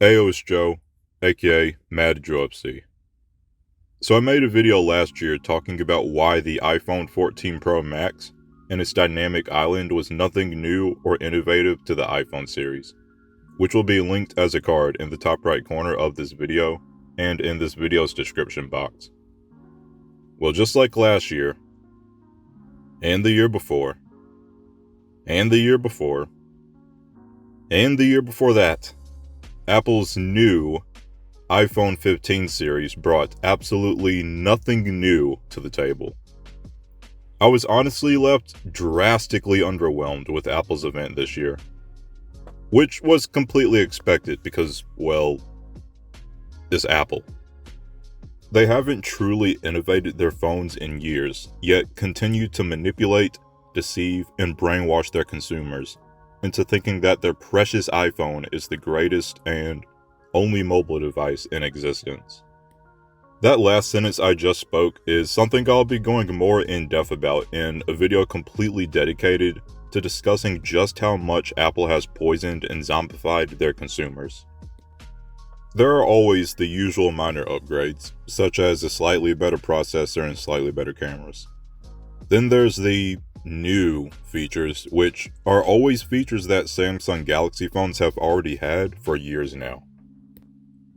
Heyo, it's Joe, aka Mad Joe FC. So I made a video last year talking about why the iPhone 14 Pro Max and its dynamic island was nothing new or innovative to the iPhone series, which will be linked as a card in the top right corner of this video and in this video's description box. Well, just like last year, and the year before, and the year before, and the year before that, Apple's new iPhone 15 series brought absolutely nothing new to the table. I was honestly left drastically underwhelmed with Apple's event this year, which was completely expected because, well, it's Apple. They haven't truly innovated their phones in years, yet continue to manipulate, deceive, and brainwash their consumers into thinking that their precious iPhone is the greatest and only mobile device in existence. That last sentence I just spoke is something I'll be going more in depth about in a video completely dedicated to discussing just how much Apple has poisoned and zombified their consumers. There are always the usual minor upgrades, such as a slightly better processor and slightly better cameras. Then there's the new features, which are always features that Samsung Galaxy phones have already had for years now.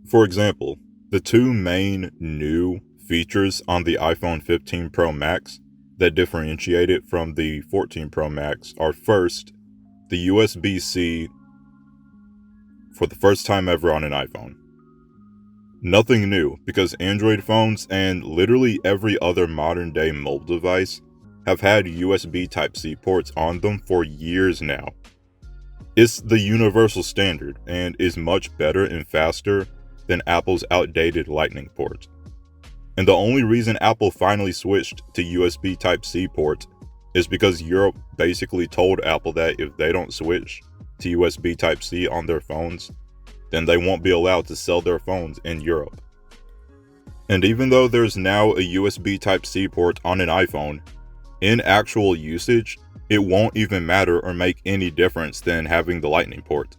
For example, the two main new features on the iPhone 15 Pro Max that differentiate it from the 14 Pro Max are, first, the USBC for the first time ever on an iPhone. Nothing new, because Android phones and literally every other modern day mobile device have had USB Type-C ports on them for years now. It's the universal standard and is much better and faster than Apple's outdated Lightning port. And the only reason Apple finally switched to USB Type-C ports is because Europe basically told Apple that if they don't switch to USB Type-C on their phones, then they won't be allowed to sell their phones in Europe. And even though there's now a USB Type-C port on an iPhone, in actual usage, it won't even matter or make any difference than having the Lightning port.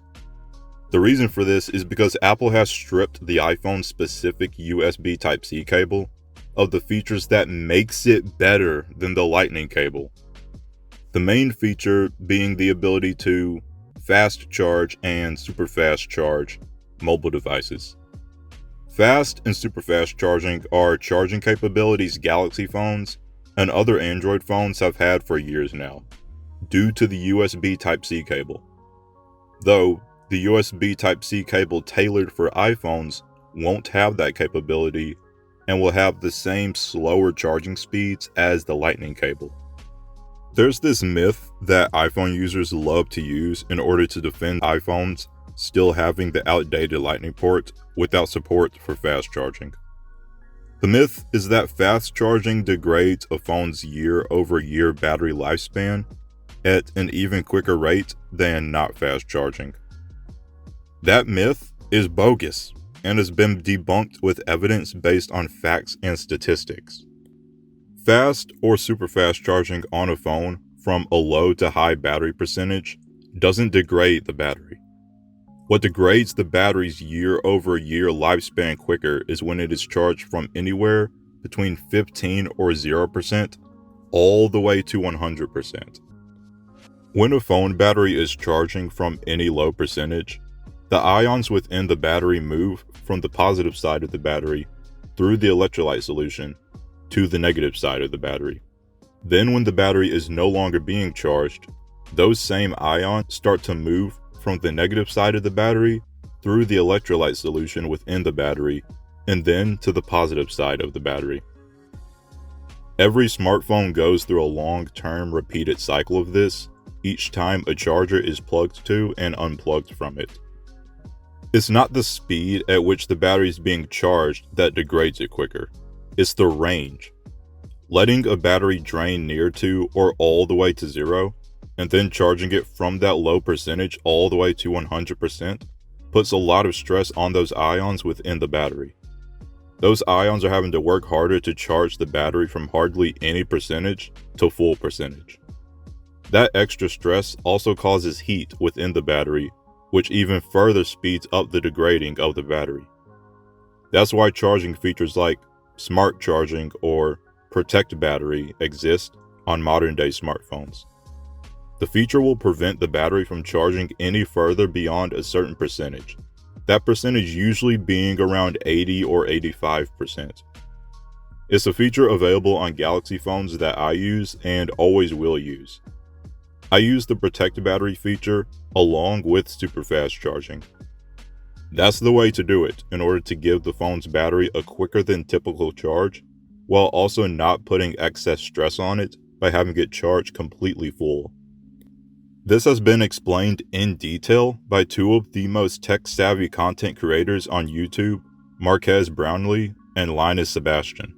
The reason for this is because Apple has stripped the iPhone specific USB Type-C cable of the features that makes it better than the Lightning cable. The main feature being the ability to fast charge and super fast charge mobile devices. Fast and super fast charging are charging capabilities Galaxy phones and other Android phones have had for years now, due to the USB Type-C cable. Though, the USB Type-C cable tailored for iPhones won't have that capability and will have the same slower charging speeds as the Lightning cable. There's this myth that iPhone users love to use in order to defend iPhones still having the outdated Lightning port without support for fast charging. The myth is that fast charging degrades a phone's year-over-year battery lifespan at an even quicker rate than not fast charging. That myth is bogus and has been debunked with evidence based on facts and statistics. Fast or super fast charging on a phone from a low to high battery percentage doesn't degrade the battery. What degrades the battery's year-over-year lifespan quicker is when it is charged from anywhere between 15 or 0% all the way to 100%. When a phone battery is charging from any low percentage, the ions within the battery move from the positive side of the battery through the electrolyte solution to the negative side of the battery. Then when the battery is no longer being charged, those same ions start to move from the negative side of the battery through the electrolyte solution within the battery and then to the positive side of the battery. Every smartphone goes through a long-term repeated cycle of this each time a charger is plugged to and unplugged from it. It's not the speed at which the battery is being charged that degrades it quicker, it's the range. Letting a battery drain near to or all the way to zero and then charging it from that low percentage all the way to 100% puts a lot of stress on those ions within the battery. Those ions are having to work harder to charge the battery from hardly any percentage to full percentage. That extra stress also causes heat within the battery, which even further speeds up the degrading of the battery. That's why charging features like smart charging or protect battery exist on modern day smartphones. The feature will prevent the battery from charging any further beyond a certain percentage, that percentage usually being around 80 or 85%. It's a feature available on Galaxy phones that I use and always will use. I use the protect battery feature along with super fast charging. That's the way to do it in order to give the phone's battery a quicker than typical charge, while also not putting excess stress on it by having it charged completely full. This has been explained in detail by two of the most tech-savvy content creators on YouTube, Marques Brownlee and Linus Sebastian,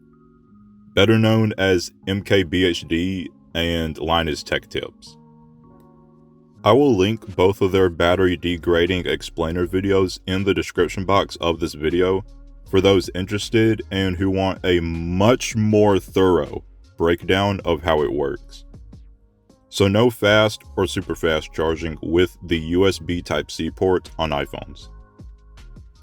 better known as MKBHD and Linus Tech Tips. I will link both of their battery degrading explainer videos in the description box of this video for those interested and who want a much more thorough breakdown of how it works. So no fast or super fast charging with the USB Type-C port on iPhones.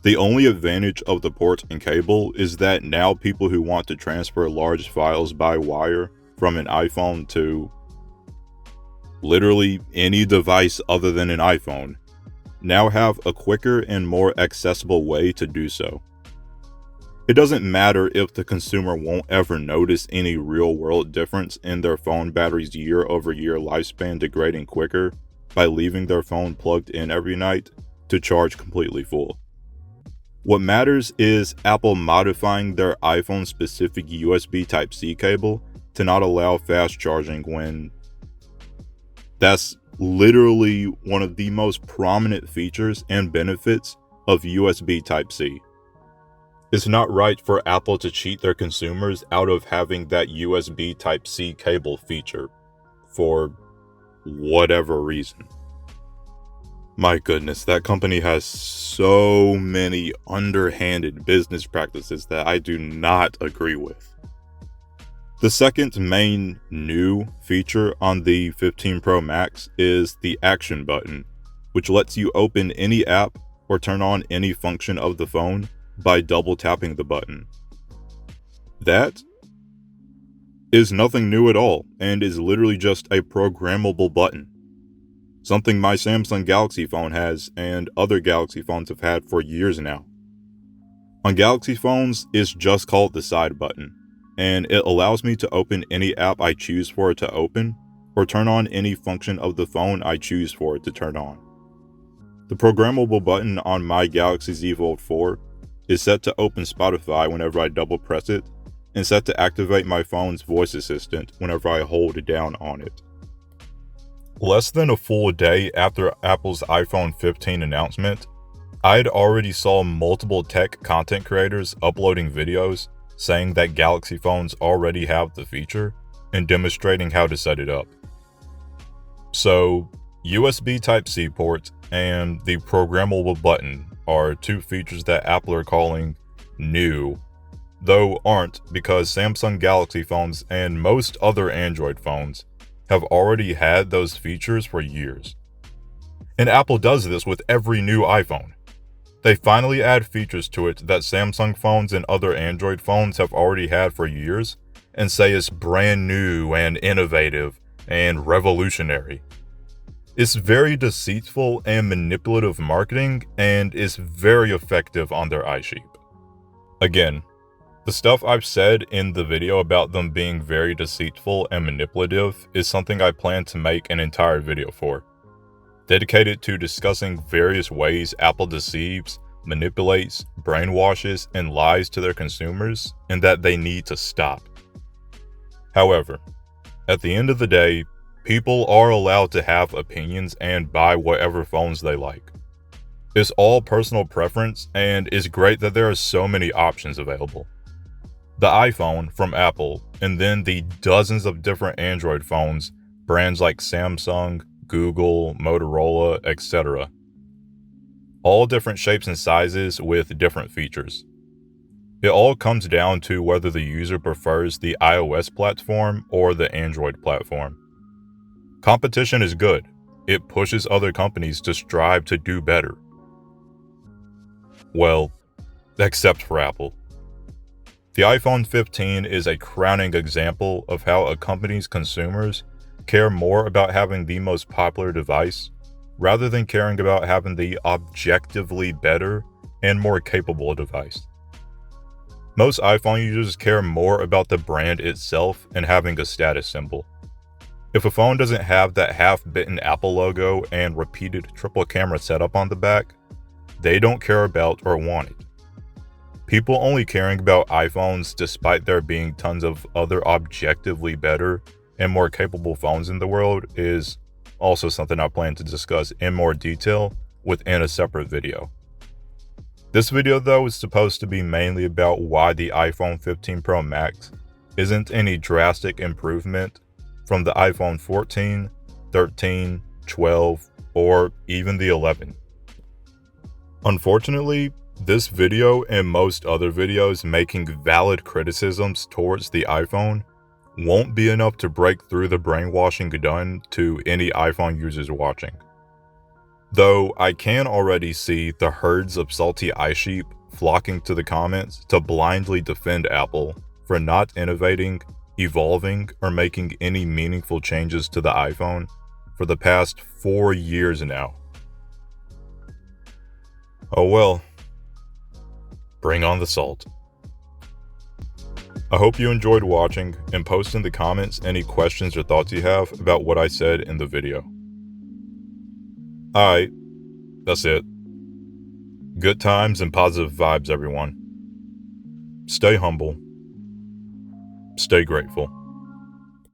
The only advantage of the port and cable is that now people who want to transfer large files by wire from an iPhone to literally any device other than an iPhone now have a quicker and more accessible way to do so. It doesn't matter if the consumer won't ever notice any real-world difference in their phone battery's year-over-year lifespan degrading quicker by leaving their phone plugged in every night to charge completely full. What matters is Apple modifying their iPhone-specific USB Type-C cable to not allow fast charging when that's literally one of the most prominent features and benefits of USB Type-C. It's not right for Apple to cheat their consumers out of having that USB Type-C cable feature for whatever reason. My goodness, that company has so many underhanded business practices that I do not agree with. The second main new feature on the 15 Pro Max is the Action button, which lets you open any app or turn on any function of the phone by double tapping the button. That is nothing new at all and is literally just a programmable button. Something my Samsung Galaxy phone has and other Galaxy phones have had for years now. On Galaxy phones, it's just called the side button, and it allows me to open any app I choose for it to open or turn on any function of the phone I choose for it to turn on. The programmable button on my Galaxy Z Fold 4 is set to open Spotify whenever I double press it, and set to activate my phone's voice assistant whenever I hold down on it. Less than a full day after Apple's iPhone 15 announcement, I'd already saw multiple tech content creators uploading videos saying that Galaxy phones already have the feature and demonstrating how to set it up. So, USB Type-C port and the programmable button are two features that Apple are calling new, though aren't, because Samsung Galaxy phones and most other Android phones have already had those features for years. And Apple does this with every new iPhone. They finally add features to it that Samsung phones and other Android phones have already had for years and say it's brand new and innovative and revolutionary. It's very deceitful and manipulative marketing and is very effective on their iSheep. Again, the stuff I've said in the video about them being very deceitful and manipulative is something I plan to make an entire video for, dedicated to discussing various ways Apple deceives, manipulates, brainwashes, and lies to their consumers, and that they need to stop. However, at the end of the day, people are allowed to have opinions and buy whatever phones they like. It's all personal preference, and it's great that there are so many options available. The iPhone from Apple, and then the dozens of different Android phones, brands like Samsung, Google, Motorola, etc. All different shapes and sizes with different features. It all comes down to whether the user prefers the iOS platform or the Android platform. Competition is good. It pushes other companies to strive to do better. Well, except for Apple. The iPhone 15 is a crowning example of how a company's consumers care more about having the most popular device rather than caring about having the objectively better and more capable device. Most iPhone users care more about the brand itself and having a status symbol. If a phone doesn't have that half-bitten Apple logo and repeated triple camera setup on the back, they don't care about or want it. People only caring about iPhones despite there being tons of other objectively better and more capable phones in the world is also something I plan to discuss in more detail within a separate video. This video though is supposed to be mainly about why the iPhone 15 Pro Max isn't any drastic improvement from the iPhone 14, 13, 12, or even the 11. Unfortunately, this video and most other videos making valid criticisms towards the iPhone won't be enough to break through the brainwashing done to any iPhone users watching. Though I can already see the herds of salty iSheep flocking to the comments to blindly defend Apple for not innovating, evolving, or making any meaningful changes to the iPhone for the past 4 years now. Oh well. Bring on the salt. I hope you enjoyed watching, and post in the comments any questions or thoughts you have about what I said in the video. Alright, that's it. Good times and positive vibes, everyone. Stay humble. Stay grateful.